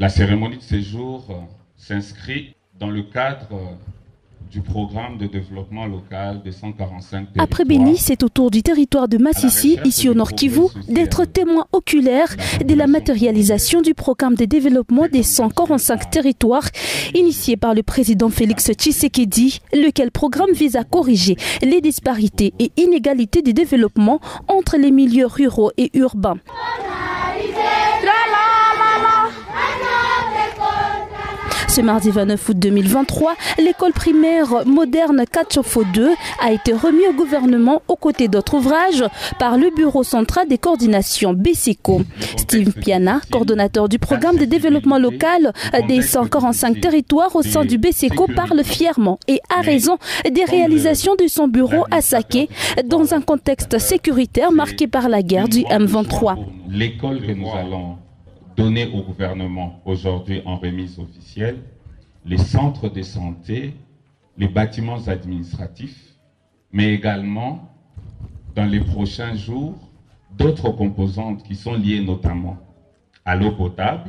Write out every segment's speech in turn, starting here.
La cérémonie de séjour s'inscrit dans le cadre du programme de développement local des 145 territoires. Après Béni, c'est au tour du territoire de Massissi, ici au Nord Kivu, d'être témoin oculaire de la matérialisation du programme de développement des 145 territoires initié par le président Félix Tshisekedi, lequel programme vise à corriger les disparités et inégalités de développement entre les milieux ruraux et urbains. Ce mardi 29 août 2023, l'école primaire moderne Katchofo 2 a été remise au gouvernement aux côtés d'autres ouvrages par le Bureau central des coordinations BESECO. Steve Piana, coordonnateur du programme de développement local des 145 territoires au sein du BESECO, parle fièrement et à raison des réalisations de son bureau à Saké dans un contexte sécuritaire marqué par la guerre du M23. L'école que nous allons donner au gouvernement aujourd'hui en remise officielle, les centres de santé, les bâtiments administratifs, mais également, dans les prochains jours, d'autres composantes qui sont liées notamment à l'eau potable,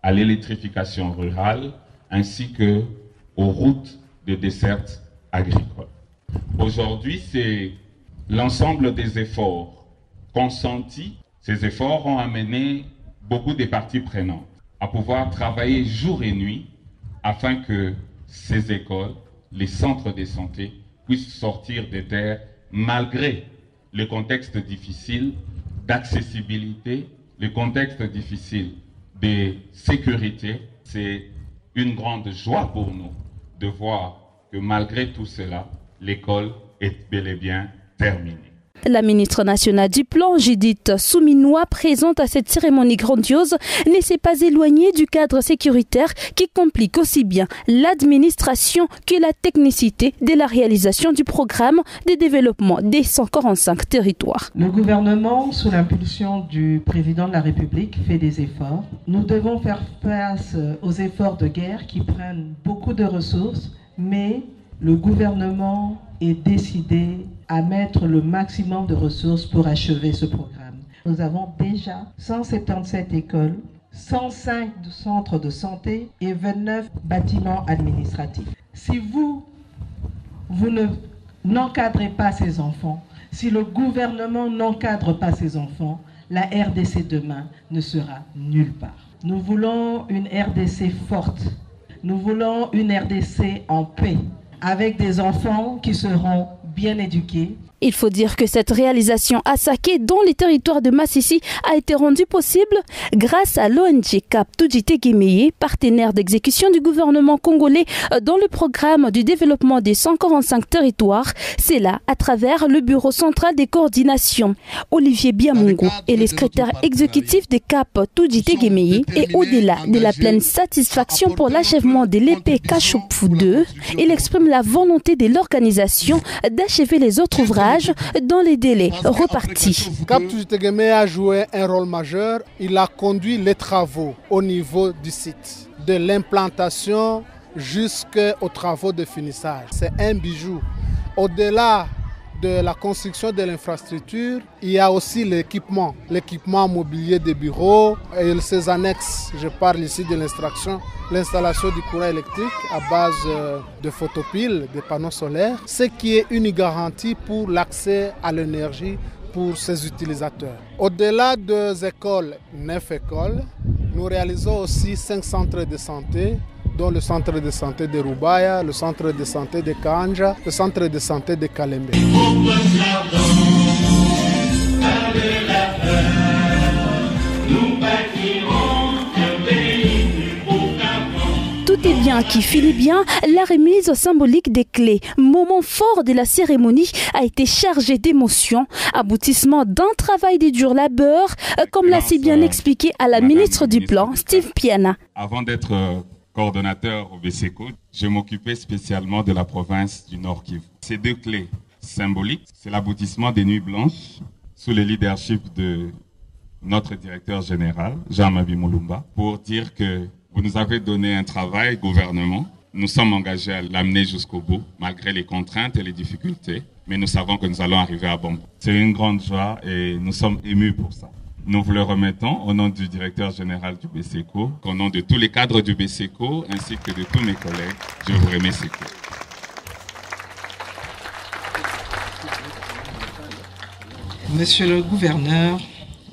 à l'électrification rurale, ainsi qu'aux routes de desserte agricole. Aujourd'hui, c'est l'ensemble des efforts consentis. Ces efforts ont amené beaucoup de parties prenantes à pouvoir travailler jour et nuit afin que ces écoles, les centres de santé puissent sortir des terres malgré le contexte difficile d'accessibilité, le contexte difficile de sécurité. C'est une grande joie pour nous de voir que malgré tout cela, l'école est bel et bien terminée. La ministre nationale du Plan, Judith Souminois, présente à cette cérémonie grandiose, ne s'est pas éloignée du cadre sécuritaire qui complique aussi bien l'administration que la technicité de la réalisation du programme de développement des 145 territoires. Le gouvernement, sous l'impulsion du président de la République, fait des efforts. Nous devons faire face aux efforts de guerre qui prennent beaucoup de ressources, mais le gouvernement est décidé à mettre le maximum de ressources pour achever ce programme. Nous avons déjà 177 écoles, 105 centres de santé et 29 bâtiments administratifs. Si vous n'encadrez pas ces enfants, si le gouvernement n'encadre pas ces enfants, la RDC demain ne sera nulle part. Nous voulons une RDC forte. Nous voulons une RDC en paix, avec des enfants qui seront bien éduqués. Il faut dire que cette réalisation à Saké, dans les territoires de Massissi, a été rendue possible grâce à l'ONG Cap Tudjite-Gemeye, partenaire d'exécution du gouvernement congolais dans le programme du développement des 145 territoires. C'est là, à travers le Bureau central des coordinations. Olivier Biamungu est le secrétaire exécutif de Cap Tudjite-Gemeye et au-delà de la pleine satisfaction pour l'achèvement de l'épée Katchofo 2, il exprime la volonté de l'organisation d'achever les autres ouvrages dans les délais repartis. Cap Tudjite-Gemeye a joué un rôle majeur. Il a conduit les travaux au niveau du site, de l'implantation jusqu'aux travaux de finissage. C'est un bijou. Au-delà de la construction de l'infrastructure, il y a aussi l'équipement mobilier des bureaux et ses annexes. Je parle ici de l'installation du courant électrique à base de photopiles, de panneaux solaires, ce qui est une garantie pour l'accès à l'énergie pour ses utilisateurs. Au-delà des écoles, 9 écoles, nous réalisons aussi 5 centres de santé, dont le centre de santé de Rubaya, le centre de santé de Kanja, le centre de santé de Kalembe. Tout est bien qui finit bien, la remise symbolique des clés, moment fort de la cérémonie, a été chargé d'émotions, aboutissement d'un travail de dur labeur, comme l'a si bien expliqué à la ministre du Plan, Steve Piana. Avant d'être coordonnateur au BESECO, je m'occupais spécialement de la province du Nord Kivu. Ces deux clés symboliques, c'est l'aboutissement des Nuits Blanches sous le leadership de notre directeur général, Jean-Mabi Moulumba, pour dire que vous nous avez donné un travail, gouvernement. Nous sommes engagés à l'amener jusqu'au bout, malgré les contraintes et les difficultés, mais nous savons que nous allons arriver à bon. C'est une grande joie et nous sommes émus pour ça. Nous vous le remettons au nom du directeur général du BCECO, au nom de tous les cadres du BCECO ainsi que de tous mes collègues. Je vous remercie. Monsieur le gouverneur,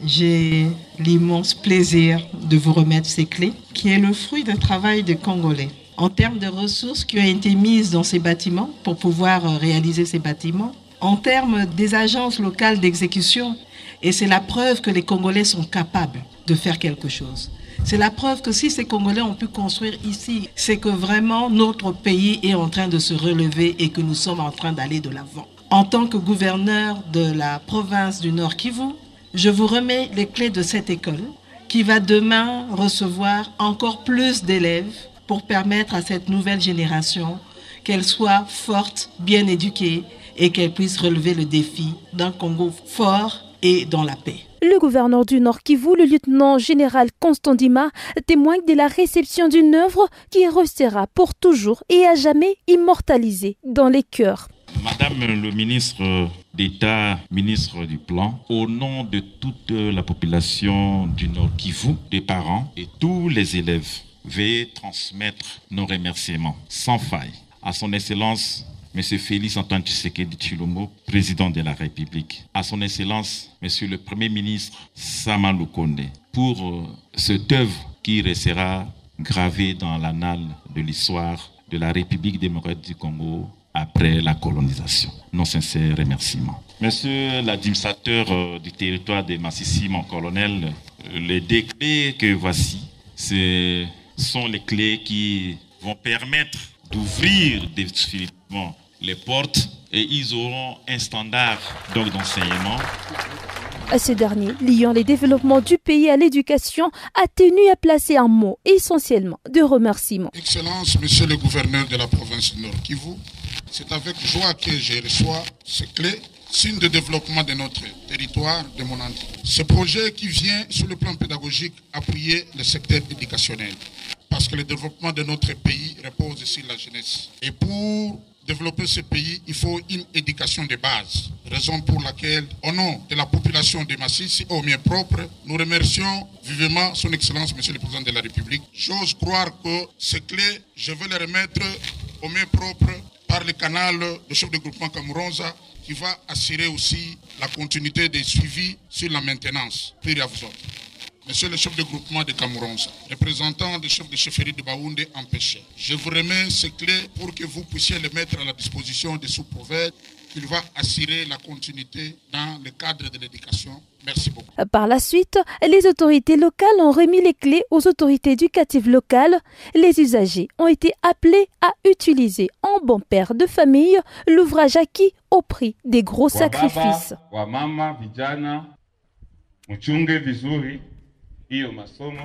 j'ai l'immense plaisir de vous remettre ces clés, qui est le fruit d'un travail des Congolais. En termes de ressources qui ont été mises dans ces bâtiments pour pouvoir réaliser ces bâtiments, en termes des agences locales d'exécution, et c'est la preuve que les Congolais sont capables de faire quelque chose. C'est la preuve que si ces Congolais ont pu construire ici, c'est que vraiment notre pays est en train de se relever et que nous sommes en train d'aller de l'avant. En tant que gouverneur de la province du Nord Kivu, je vous remets les clés de cette école qui va demain recevoir encore plus d'élèves pour permettre à cette nouvelle génération qu'elle soit forte, bien éduquée et qu'elle puisse relever le défi d'un Congo fort et dans la paix. Le gouverneur du Nord Kivu, le lieutenant-général Constant Ndima, témoigne de la réception d'une œuvre qui restera pour toujours et à jamais immortalisée dans les cœurs. Madame le ministre d'État, ministre du Plan, au nom de toute la population du Nord Kivu, des parents et tous les élèves, veuillez transmettre nos remerciements sans faille à son Excellence M. Félix Antoine Tshisekedi Tshilombo, président de la République, à son Excellence M. le Premier ministre Sama Lukonde, pour cette œuvre qui restera gravée dans l'annale de l'histoire de la République démocratique du Congo après la colonisation. Nos sincères remerciements. Monsieur l'administrateur du territoire de Massissi, mon colonel, les décrets que voici, ce sont les clés qui vont permettre d'ouvrir définitivement les portes et ils auront un standard d'enseignement. Ce dernier, liant les développements du pays à l'éducation, a tenu à placer un mot essentiellement de remerciement. Excellence, Monsieur le gouverneur de la province du Nord Kivu, c'est avec joie que je reçois ces clés, signe de développement de notre territoire, de mon entité. Ce projet qui vient sur le plan pédagogique appuyer le secteur éducationnel. Parce que le développement de notre pays repose sur la jeunesse. Et pour développer ce pays, il faut une éducation de base. Raison pour laquelle, au nom de la population de Massissi, au mien propre, nous remercions vivement son Excellence, Monsieur le Président de la République. J'ose croire que ces clés, je vais les remettre au mien propre par le canal de chef de groupement Kamuronza, qui va assurer aussi la continuité des suivis sur la maintenance. Puis à vous autres. Monsieur le chef de groupement de Kamuronza, représentant du chef de chefferie de Baoundé empêché, je vous remets ces clés pour que vous puissiez les mettre à la disposition des sous-prophètes, qu'il va assurer la continuité dans le cadre de l'éducation. Merci beaucoup. Par la suite, les autorités locales ont remis les clés aux autorités éducatives locales. Les usagers ont été appelés à utiliser en bon père de famille l'ouvrage acquis au prix des gros sacrifices. Wamama, vijana, mchunge vizuri hiyo masomo.